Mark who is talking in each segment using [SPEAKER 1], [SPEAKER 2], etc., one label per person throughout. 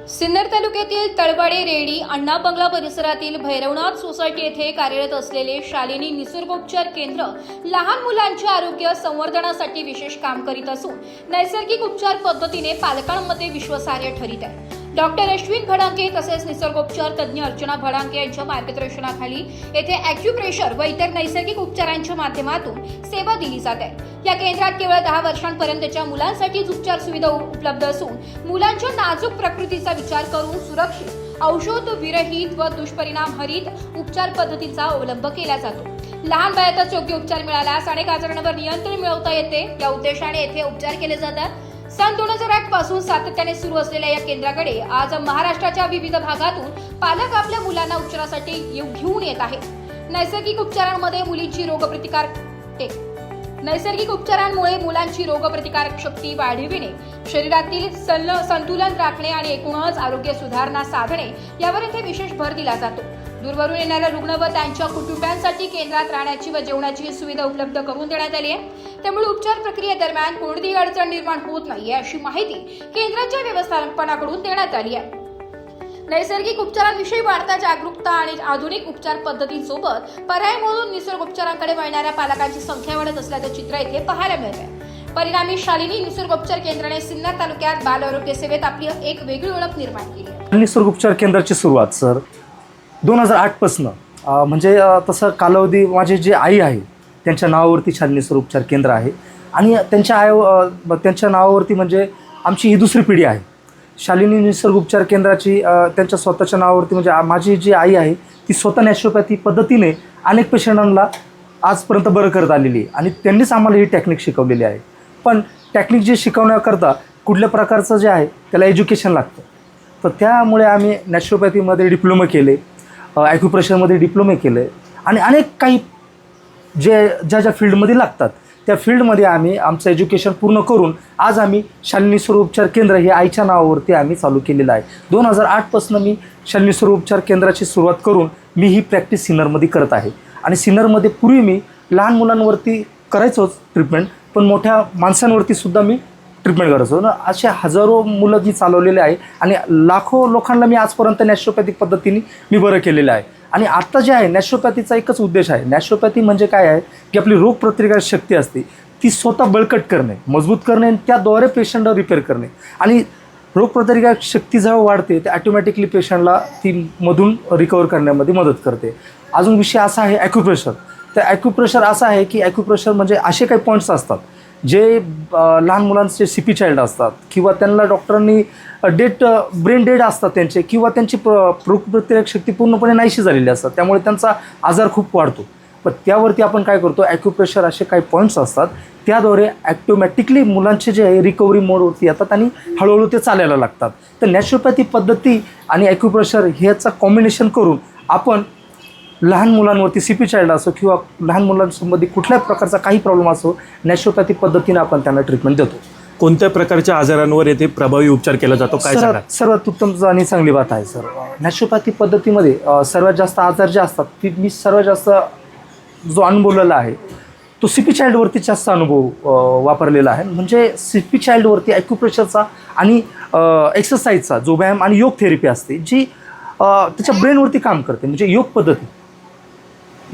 [SPEAKER 1] सिन्नर तालुक्यातील तळवाडे रेडी अण्णा बंगला परिसरातील भैरवनाथ सोसायटी येथे कार्यरत असलेले शालिनी निसर्गोपचार केंद्र लहान मुलांच्या आरोग्य संवर्धनासाठी विशेष काम करीत असून नैसर्गिक उपचार पद्धतीने पालकांमध्ये विश्वासार्ह ठरित आहे। डॉक्टर अश्विन भडांके तसेच निसर्गोपचार तज्ज्ञ अर्चना भडांके यांच्या मार्गदर्शनाखाली येथे ॲक्युप्रेशर व इतर नैसर्गिक उपचारांच्या माध्यमातून सेवा दिली जाते। या केंद्रात केवळ 10 वर्षांपर्यंतच्या मुलांसाठी उपचार सुविधा उपलब्ध असून मुलांच्या नाजूक प्रकृतीचा विचार करून सुरक्षित औषध विरहित व दुष्परिणाम हरित उपचार पद्धतीचा अवलंब केला जातो। लहान वयातच योग्य उपचार मिळाल्यास अनेक आजारांवर नियंत्रण मिळवता येते। या उद्देशाने येथे उपचार केले जातात। सन 2008 पासून सातत्याने सुरू असलेल्या या केंद्राकडे आज महाराष्ट्राच्या विविध भागातून पालक आपल्या मुलांना उपचारासाठी घेऊन येत आहेत। नैसर्गिक उपचारांमुळे मुलांची रोगप्रतिकारक शक्ती वाढविणे, शरीरातील संतुलन राखणे आणि एकूणच आरोग्य सुधारणा साधणे यावर येथे विशेष भर दिला जातो। दूरवरून येणाऱ्या रुग्ण व त्यांच्या कुटुंबांसाठी केंद्रात राहण्याची व जेवणाची सुविधा उपलब्ध करून देण्यात आली आहे। त्यामुळे उपचार प्रक्रियेदरम्यान कोणतीही अडचण निर्माण होत नाही अशी माहिती केंद्राच्या व्यवस्थापनाकडून देण्यात आली आहे। नैसर्गिक उपचारांविषयी वाढता जागरूकता आणि आधुनिक उपचार पद्धतींसोबत पर्याय म्हणून निसर्गोपचारांकडे वळणाऱ्या पालकांची संख्या वाढत असल्याचं चित्र येथे पाहायला मिळते। परिणामी शालिनी निसर्गोपचार केंद्राने सिन्नर तालुक्यात बाल आरोग्य सेवेत आपली एक वेगळी ओळख निर्माण केली आहे।
[SPEAKER 2] निसर्गोपचार केंद्राची सुरुवात सर 2008 पासून म्हणजे तसं कालावधी माझी जी आई आहे त्यांच्या नावावरती शालिनी निसर्गोपचार केंद्र आहे आणि त्यांच्या नावावरती म्हणजे आमची ही दुसरी पिढी आहे। शालिनी निसर्गोपचार केंद्राची त्यांच्या स्वतःच्या नावावरती म्हणजे माझी जी आई आहे ती स्वतः नॅचरोपॅथी पद्धतीने अनेक पेशंटांना आजपर्यंत बरं करत आलेली आहे आणि त्यांनीच आम्हाला ही टेक्निक शिकवलेली आहे। पण टेक्निक जे शिकवण्याकरता कुठल्या प्रकारचं जे आहे त्याला एज्युकेशन लागतं, तर त्यामुळे आम्ही नॅचरोपॅथीमध्ये डिप्लोमा केले, ॲक्युप्रेशरमध्ये डिप्लोमा केले आणि अनेक काही ज्या फील्डमध्ये लागतात त्या फील्डमध्ये आम्ही आमचं एज्युकेशन पूर्ण करून आज आम्ही शालिनी निसर्गोपचार केंद्र हे आईच्या नावावरती आम्ही चालू केलेलं आहे। 2008 पासून मी शालिनी निसर्गोपचार केंद्राची सुरुवात करून मी ही प्रॅक्टिस सिन्नरमध्ये करत आहे आणि सिन्नरमध्ये पूर्वी मी लहान मुलांवरती करायचोच ट्रीटमेंट, पण मोठ्या माणसांवरती सुद्धा मी ट्रीटमेंट करायचो ना। असे हजारो मुलं मी चालवलेले आहे आणि लाखो लोकांना मी आजपर्यंत नॅचरोपॅथिक पद्धतीने मी बरं केलेलं आहे। आणि आत्ता जे आहे नॅचरोपॅथीचा एकच उद्देश आहे। नॅचरोपॅथी म्हणजे काय आहे की आपली रोगप्रतिकारक शक्ती असते ती स्वतः बळकट करणे, मजबूत करणे आणि त्याद्वारे पेशंटला रिपेअर करणे आणि रोगप्रतिकारक शक्ती जेव्हा वाढते ते ऑटोमॅटिकली पेशंटला ती मधून रिकवर करण्यामध्ये मदत करते। अजून विषय असा आहे ॲक्युप्रेशर। तर ॲक्युप्रेशर असं आहे की ॲक्युप्रेशर म्हणजे असे काही पॉईंट्स असतात जे लहान मुलांचे CP चाइल्ड असतात किंवा त्यांना डॉक्टरांनी ब्रेन डेड असतात त्यांचे किंवा त्यांची रोगप्रतिकारक शक्ती पूर्णपणे नाहीशी झालेली असतात, त्यामुळे त्यांचा आजार खूप वाढतो। पण त्यावरती आपण काय करतो, ॲक्युप्रेशर असे काही पॉईंट्स असतात त्याद्वारे ॲटोमॅटिकली मुलांचे जे आहे रिकव्हरी मोडवरती येतात आणि हळूहळू ते चालायला लागतात। तर नॅचरोपॅथी पद्धती आणि ॲक्युप्रेशर ह्याचा कॉम्बिनेशन करून आपण लहान मुलांवरती CP चाइल्ड असो किंवा लहान मुलांसंबंधी कुठल्याही प्रकारचा काही प्रॉब्लेम असो नॅचरोपॅथी पद्धतीने आपण त्यांना ट्रीटमेंट देतो।
[SPEAKER 3] कोणत्या प्रकारच्या आजारांवर येथे प्रभावी उपचार केला जातो काय सांगा?
[SPEAKER 2] सर्वात उत्तम आणि चांगली बात आहे सर, नॅचरोपॅथी पद्धतीमध्ये सर्वात जास्त आजार जे असतात ती मी सर्वात जास्त जो अनुभवलेला आहे तो CP चाइल्डवरती जास्त अनुभव वापरलेला आहे। म्हणजे CP चाइल्डवरती ॲक्युप्रेशरचा आणि एक्सरसाइजचा जो व्यायाम आणि योग थेरपी असते जी त्याच्या ब्रेनवरती काम करते, म्हणजे योग पद्धती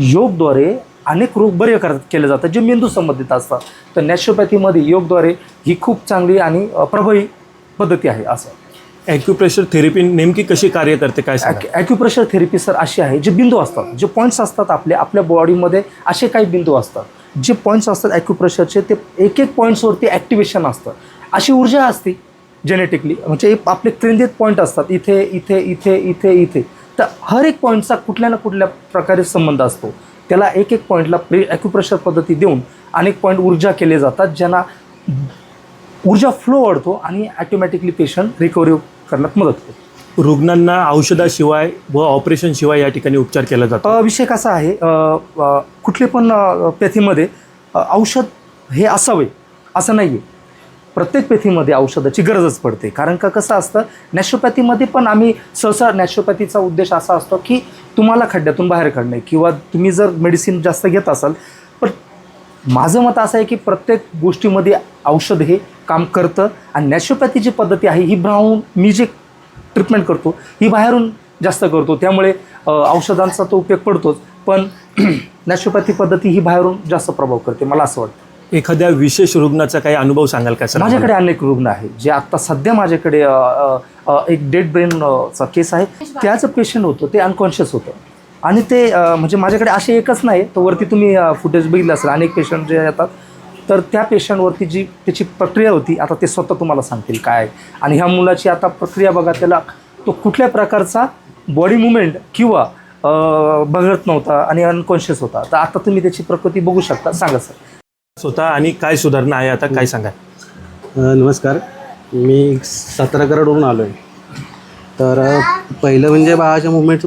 [SPEAKER 2] योगद्वारे अनेक रोग बरे केले जातात जे मेंदू संबंधित असतात। तर नॅचरोपॅथीमध्ये योगद्वारे ही खूप चांगली आणि प्रभावी पद्धती आहे। असं
[SPEAKER 3] ॲक्युप्रेशर थेरपी नेमकी कशी कार्य करते काय सांगा?
[SPEAKER 2] ॲक्युप्रेशर थेरपी सर अशी आहे, जे बिंदू असतात, जे पॉईंट्स असतात आपल्या बॉडीमध्ये असे काही बिंदू असतात जे पॉईंट्स असतात ॲक्युप्रेशरचे, ते एक पॉईंट्सवरती ॲक्टिवेशन असतं। अशी ऊर्जा असते जेनेटिकली, म्हणजे आपले केंद्रित पॉईंट असतात इथे इथे इथे इथे इथे, तर हर एक पॉईंटचा कुठल्या ना कुठल्या प्रकारे संबंध असतो। त्याला एक पॉईंटला ॲक्युप्रेशर पद्धती देऊन अनेक पॉईंट ऊर्जा केले जातात, ज्यांना ऊर्जा फ्लो वाढतो आणि ॲटोमॅटिकली पेशंट रिकव्हरी करण्यात मदत होते।
[SPEAKER 3] रुग्णांना औषधाशिवाय व ऑपरेशनशिवाय या ठिकाणी उपचार केला जातो।
[SPEAKER 2] विषय कसा आहे, कुठले पण पॅथीमध्ये औषध हे असावे असं नाही आहे। प्रत्येक पॅथीमध्ये औषधाची गरजच पडते, कारण का कसं असतं नॅचरोपॅथीमध्ये पण आम्ही सहसा नॅचरोपॅथीचा उद्देश असा असतो की तुम्हाला खड्ड्यातून बाहेर काढणे किंवा तुम्ही जर मेडिसिन जास्त घेत असाल, पण माझं मत असं आहे की प्रत्येक गोष्टीमध्ये औषध हे काम करतं आणि नॅचरोपॅथी जी पद्धती आहे ही मी जे ट्रीटमेंट करतो ही बाहेरून जास्त करतो, त्यामुळे औषधांचा तो उपयोग पडतोच, पण नॅचरोपॅथी पद्धती ही बाहेरून जास्त प्रभाव करते, मला असं वाटतं.
[SPEAKER 3] एखाद्या विशेष रुग्णाचा काही अनुभव सांगाल का सर?
[SPEAKER 2] माझ्याकडे अनेक रुग्ण आहेत जे आत्ता सध्या माझ्याकडे एक डेड ब्रेनचा केस आहे. त्याचं पेशंट होतं, ते अनकॉन्शियस होतं आणि ते म्हणजे माझ्याकडे असे एकच नाही, तर वरती तुम्ही फुटेज बघितलं असेल, अनेक पेशंट जे येतात, तर त्या पेशंटवरती जी त्याची प्रक्रिया होती आता ते स्वतः तुम्हाला सांगतील काय आहे. आणि ह्या मुलाची आता प्रक्रिया बघा, त्याला तो कुठल्या प्रकारचा बॉडी मुवमेंट किंवा बघत नव्हता आणि अनकॉन्शियस होता, तर आता तुम्ही त्याची प्रकृती बघू शकता. सांगा सर.
[SPEAKER 3] स्वतः आणि काय सुधारणा आहे आता, काय सांगा?
[SPEAKER 4] नमस्कार, मी सातारा कराडवरून आलो आहे. तर पहिलं म्हणजे बाळाच्या मुवमेंट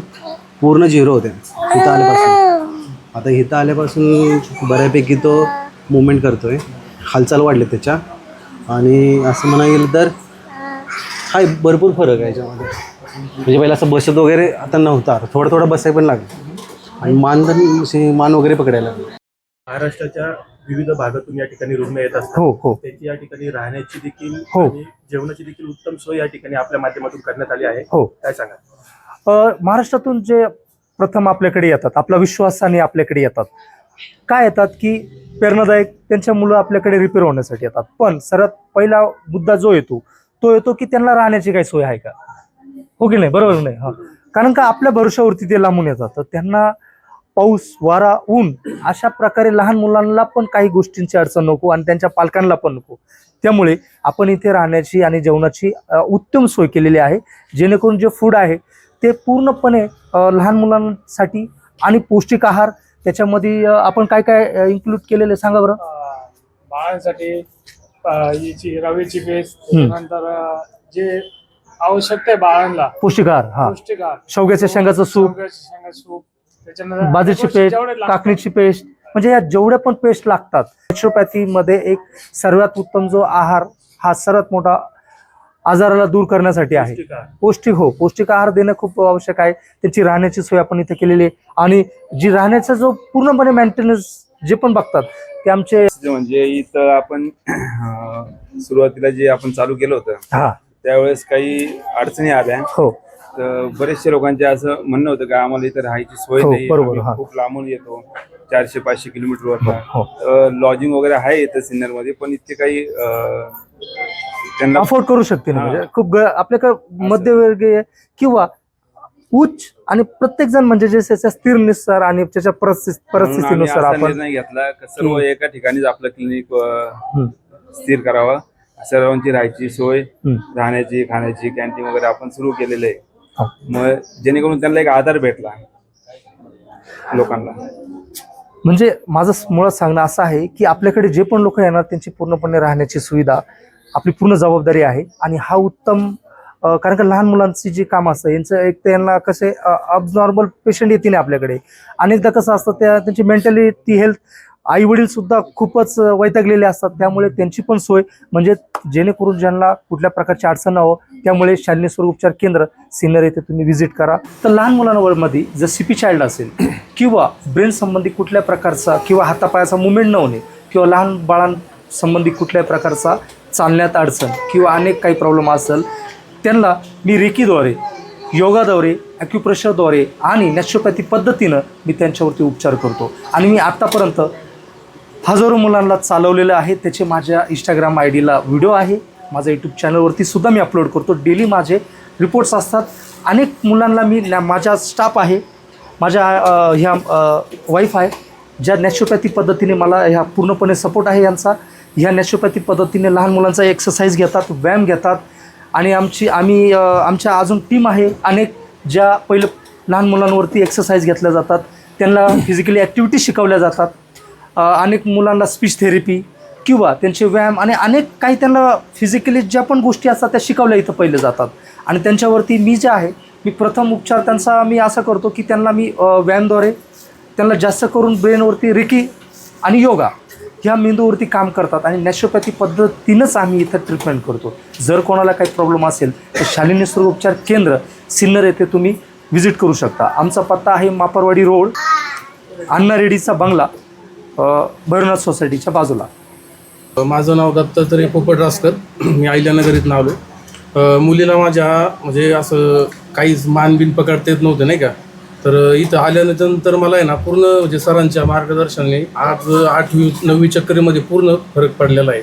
[SPEAKER 4] पूर्ण झिरो होते इथं आल्यापासून. आता इथं आल्यापासून बऱ्यापैकी तो मुवमेंट करतो आहे, हालचाल वाढले त्याच्या, आणि असं म्हणा गेलं तर हाय भरपूर फरक आहे याच्यामध्ये. म्हणजे पहिला असं बसत वगैरे आता नव्हता, थोडं थोडं बसाय पण लागलं आणि मान वगैरे पकडायला लागलं.
[SPEAKER 3] महाराष्ट्राच्या विविध भागातून या ठिकाणी रुग्ण येत असतात.
[SPEAKER 2] हो.
[SPEAKER 3] त्याची या ठिकाणी राहण्याची देखील
[SPEAKER 2] हो.
[SPEAKER 3] आणि जेवणाची देखील उत्तम सोय या ठिकाणी आपल्या माध्यमातून करण्यात आली आहे.
[SPEAKER 2] हो.
[SPEAKER 3] काय सांगा?
[SPEAKER 2] महाराष्ट्रातून जे प्रथम आपल्याकडे येतात, आपला विश्वासाने आपल्याकडे येतात, काय येतात की प्रेरणादायक त्यांच्या मुलं आपल्याकडे रिपेअर होण्यासाठी येतात. पण सर्वात पहिला मुद्दा जो येतो तो येतो की त्यांना राहण्याची काही सोय आहे का, हो की नाही? बरोबर नाही? हां, कारण का आपल्या भरोशावरती ते लांबून येतात, तर त्यांना पाऊस, वारा, ऊन अशा प्रकारे लहान मुलांना पण काही गोष्टींची अडचण नको आणि त्यांच्या पालकांना पण नको. त्यामुळे आपण इथे राहण्याची आणि जेवणाची उत्तम सोय केलेली आहे, जेणेकरून जे फूड आहे ते पूर्णपणे लहान मुलांसाठी आणि पौष्टिक आहार त्याच्यामध्ये आपण काय काय इन्क्लूड केलेले सांगा बरं.
[SPEAKER 5] बाळांसाठी याची रव्याची पेस्ट, त्याच्यानंतर जे आवश्यकता आहे बाळांना
[SPEAKER 2] पौष्टिक आहार, हा,
[SPEAKER 5] पौष्टिक आहार,
[SPEAKER 2] शेवग्याच्या शेंगाचं सूप,
[SPEAKER 5] शेवग्याच्या शेंगा सूप, त्याच्यानंतर
[SPEAKER 2] बाजरीची
[SPEAKER 5] गोष्टी
[SPEAKER 2] पेस्ट,
[SPEAKER 5] जेवढ्या लागतात,
[SPEAKER 2] काकडीची पेस्ट, म्हणजे या जेवढ्या पण पेस्ट लागतात. नॅचरोपॅथीमध्ये एक सर्वात उत्तम जो आहार, हा सर्वात मोठा आजाराला दूर करण्यासाठी आहे. पौष्टिक आहार देणं खूप आवश्यक आहे. त्याची राहण्याची सोय आपण इथे केलेली आहे आणि जी राहण्याचा जो पूर्णपणे मेंटेनन्स जे पण बघतात ते आमचे,
[SPEAKER 6] म्हणजे इथं आपण सुरुवातीला जे आपण चालू केलं होतं
[SPEAKER 2] हा,
[SPEAKER 6] त्यावेळेस काही अडचणी आल्या.
[SPEAKER 2] हो,
[SPEAKER 6] तर बरेचशे लोकांचे असं म्हणणं होतं की आम्हाला इथं राहायची सोय
[SPEAKER 2] हो,
[SPEAKER 6] नाही,
[SPEAKER 2] बरोबर,
[SPEAKER 6] आम्ही
[SPEAKER 2] हा.
[SPEAKER 6] खूप लांबून येतो, 400-500 किलोमीटरवर.
[SPEAKER 2] हो.
[SPEAKER 6] लॉजिंग वगैरे आहे इथं सिन्नर मध्ये, पण इतके काही त्यांना
[SPEAKER 2] अफोर्ड करू शकते ना.
[SPEAKER 6] हा.
[SPEAKER 2] म्हणजे खूप आपल्याकडे मध्यवर्गीय किंवा उच्च आणि प्रत्येक जण म्हणजे जे त्याच्या स्थिरनुसार आणि त्याच्या
[SPEAKER 6] म्हणून आम्ही
[SPEAKER 2] परिस्थितीनुसार
[SPEAKER 6] असा
[SPEAKER 2] आपण
[SPEAKER 6] निर्णय घेतला की सर्व एका ठिकाणीच आपलं क्लिनिक स्थिर करावं. सर्वांची राहायची सोय, राहण्याची, खाण्याची, कॅन्टीन वगैरे आपण सुरू केलेलं आहे.
[SPEAKER 2] हा.
[SPEAKER 6] मग जेणेकरून त्यांना एक आधार भेटला लोकांना.
[SPEAKER 2] म्हणजे माझं मुळात सांगणं असं आहे की आपल्याकडे जे पण लोक येणार त्यांची पूर्णपणे राहण्याची सुविधा आपली पूर्ण जबाबदारी आहे. आणि हा उत्तम, कारण का लहान मुलांची जी कामं असतं यांचं एक त्यांना कसे अबनॉर्मल पेशंट येते नाही आपल्याकडे. अनेकदा कसं असतं त्यांची मेंटॅलिटी हेल्थ, आई वडील सुद्धा खूपच वैतागलेले असतात, त्यामुळे त्यांची पण सोय म्हणजे जेणेकरून ज्यांना कुठल्या प्रकारची अडचण हो, त्यामुळे शालेय स्वर उपचार केंद्र सिन्नर येथे तुम्ही व्हिजिट करा. तर लहान मुलांमध्ये जर सीपी चाइल्ड असेल किंवा ब्रेन संबंधी कुठल्या प्रकारचा किंवा हातापायाचा मुवमेंट न होणे किंवा लहान बाळांसंबंधी कुठल्या प्रकारचा चालण्यात अडचण किंवा अनेक काही प्रॉब्लेम असेल, त्यांना मी रेकीद्वारे, योगाद्वारे, ॲक्युप्रेशरद्वारे आणि नॅचरोपॅथी पद्धतीनं मी त्यांच्यावरती उपचार करतो. आणि मी आत्तापर्यंत हजारो मुलांना चालवलेलं आहे. त्याचे माझ्या इंस्टाग्राम ID ला व्हिडिओ आहे, माझ्या यूट्यूब चॅनलवरती सुद्धा मी अपलोड करतो. डेली माझे रिपोर्ट्स असतात. अनेक मुलांना मी माझा स्टाफ आहे, माझ्या ह्या वाईफ आहे, ज्या नॅचरोपॅथी पद्धतीने मला ह्या पूर्णपणे सपोर्ट आहे यांचा. ह्या नॅचरोपॅथी पद्धतीने लहान मुलांचा एक्सरसाइज घेतात, व्यायाम घेतात. आणि आमच्या अजून टीम आहे अनेक, ज्या पहिलं लहान मुलांवरती एक्सरसाइज घेतल्या जातात, त्यांना फिजिकली ॲक्टिव्हिटी शिकवल्या जातात. अनेक मुलांना स्पीच थेरपी किंवा त्यांचे व्यायाम आणि अनेक काही त्यांना फिजिकली ज्या पण गोष्टी असतात त्या शिकवल्या इथं पहिले जातात. आणि त्यांच्यावरती मी जे आहे मी प्रथम उपचार त्यांचा मी असं करतो की त्यांना मी व्यायामद्वारे त्यांना जास्त करून ब्रेनवरती रेकी आणि योगा ह्या मेंदूवरती काम करतात आणि नॅचरोपॅथी पद्धतीनंच आम्ही इथं ट्रीटमेंट करतो. जर कोणाला काही प्रॉब्लेम असेल तर शालिनी स्वर उपचार केंद्र सिन्नर येथे तुम्ही व्हिजिट करू शकता. आमचा पत्ता आहे मापरवाडी रोड, अण्णा रेड्डीचा बंगला, भैरवनाथ सोसायटीच्या बाजूला.
[SPEAKER 7] माझं नाव दत्तात्रय पोपट रासकर, मी अहिल्यानगर इथून आलो. मुलीला माझ्या म्हणजे असं काहीच मानबिन पकडता येत नव्हतं नाही का. तर इथं आल्यानंतर मला आहे ना पूर्ण म्हणजे सरांच्या मार्गदर्शनाने आज 8वी 9वी चक्करीमध्ये पूर्ण फरक पडलेला आहे.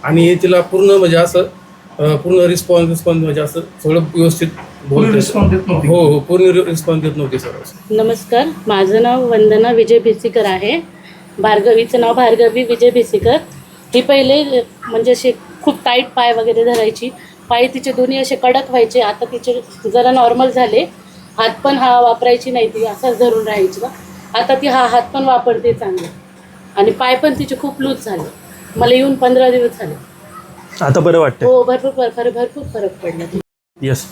[SPEAKER 7] आणि तिला पूर्ण म्हणजे असं पूर्ण रिस्पॉन्स म्हणजे असं सगळं व्यवस्थित बोलते. हो पूर्ण रिस्पॉन्स देत नव्हते सर.
[SPEAKER 8] नमस्कार, माझं नाव वंदना विजय भिसीकर आहे. भार्गवीचं नाव भार्गवी विजय भिसीकर. ही पहिले म्हणजे असे खूप टाईट पाय वगैरे धरायची, पाय तिचे दोन्ही असे कडक व्हायचे. आता तिचे जरा नॉर्मल झाले. हात पण हा वापरायची नाही, ती असाच धरून राहायची. आता ती हा हात पण वापरते चांगलं आणि पाय पण तिचे खूप लूज झाले. मला येऊन 15 दिवस झाले.
[SPEAKER 3] आता बरं वाटतं?
[SPEAKER 8] हो, भरपूर फरक पडला.
[SPEAKER 3] यस.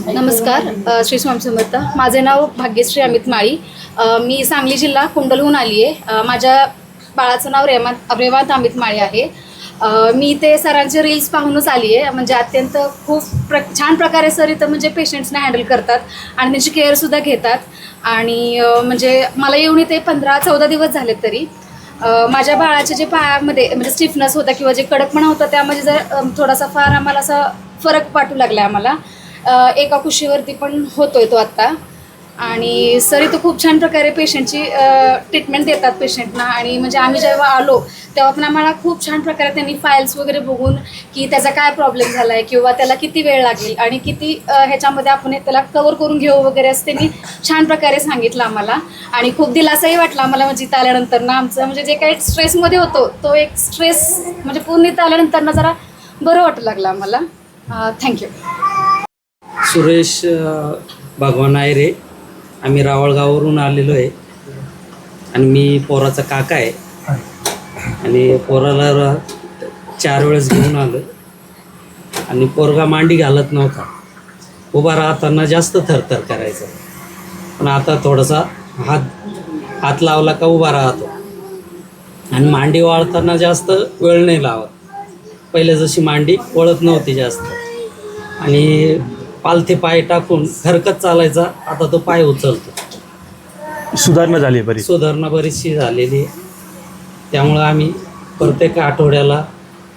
[SPEAKER 9] नमस्कार, श्री स्वामी समर्थ. माझे नाव भाग्यश्री अमित माळी. मी सांगली जिल्हा कुंडलहून आली आहे. माझ्या बाळाचं नाव रेवांत अमित माळी आहे. मी ते सरांचे रील्स पाहूनच आली आहे. म्हणजे अत्यंत खूप छान प्रकारे सर इथं म्हणजे पेशंट्सना हँडल करतात आणि त्यांची केअरसुद्धा घेतात. आणि म्हणजे मला येऊन इथे 15-14 दिवस झाले. तरी माझ्या बाळाच्या जे पायामध्ये म्हणजे स्टिफनेस होता किंवा जे कडकपणा होता त्यामध्ये जर थोडासा फार आम्हाला असा फरक वाटू लागला आम्हाला. एका कुशीवरती पण होतोय तो आत्ता. आणि सर इथं खूप छान प्रकारे पेशंटची ट्रीटमेंट देतात पेशंटना. आणि म्हणजे आम्ही जेव्हा आलो तेव्हा पण आम्हाला खूप छान प्रकारे त्यांनी फाईल्स वगैरे बघून की त्याचा काय प्रॉब्लेम झाला आहे किंवा त्याला किती वेळ लागेल आणि किती ह्याच्यामध्ये आपण त्याला कवर करून घेऊ वगैरे असं त्यांनी छान प्रकारे सांगितलं आम्हाला. आणि खूप दिलासाही वाटला आम्हाला म्हणजे इथं आल्यानंतर ना. आमचं म्हणजे जे काही स्ट्रेसमध्ये होतो तो एक स्ट्रेस म्हणजे पूर्ण इथं आल्यानंतर ना जरा बरं वाटू लागलं आम्हाला. थँक्यू.
[SPEAKER 10] सुरेश भगवान आयरे. आम्ही रावळगाववरून आलेलो आहे आणि मी पोराचा काका आहे. आणि पोराला 4 वेळेस घेऊन आलो आणि पोरगा मांडी घालत नव्हता. उभा राहताना जास्त थरथर करायचा, पण आता थोडासा हात लावला का उभा राहतो. आणि मांडी वाळताना जास्त वेळ नाही लावत. पहिले जशी मांडी वळत नव्हती जास्त. आणि पालथे पाय टाकून हरकत चालायचा, आता तो पाय उचलतो.
[SPEAKER 3] सुधारणा झाली बरी?
[SPEAKER 10] सुधारणा बरीचशी झालेली आहे. त्यामुळं आम्ही प्रत्येक आठवड्याला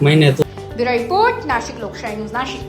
[SPEAKER 10] महिन्यातून.
[SPEAKER 1] ब्युरो रिपोर्ट, नाशिक लोकशाही न्यूज, नाशिक.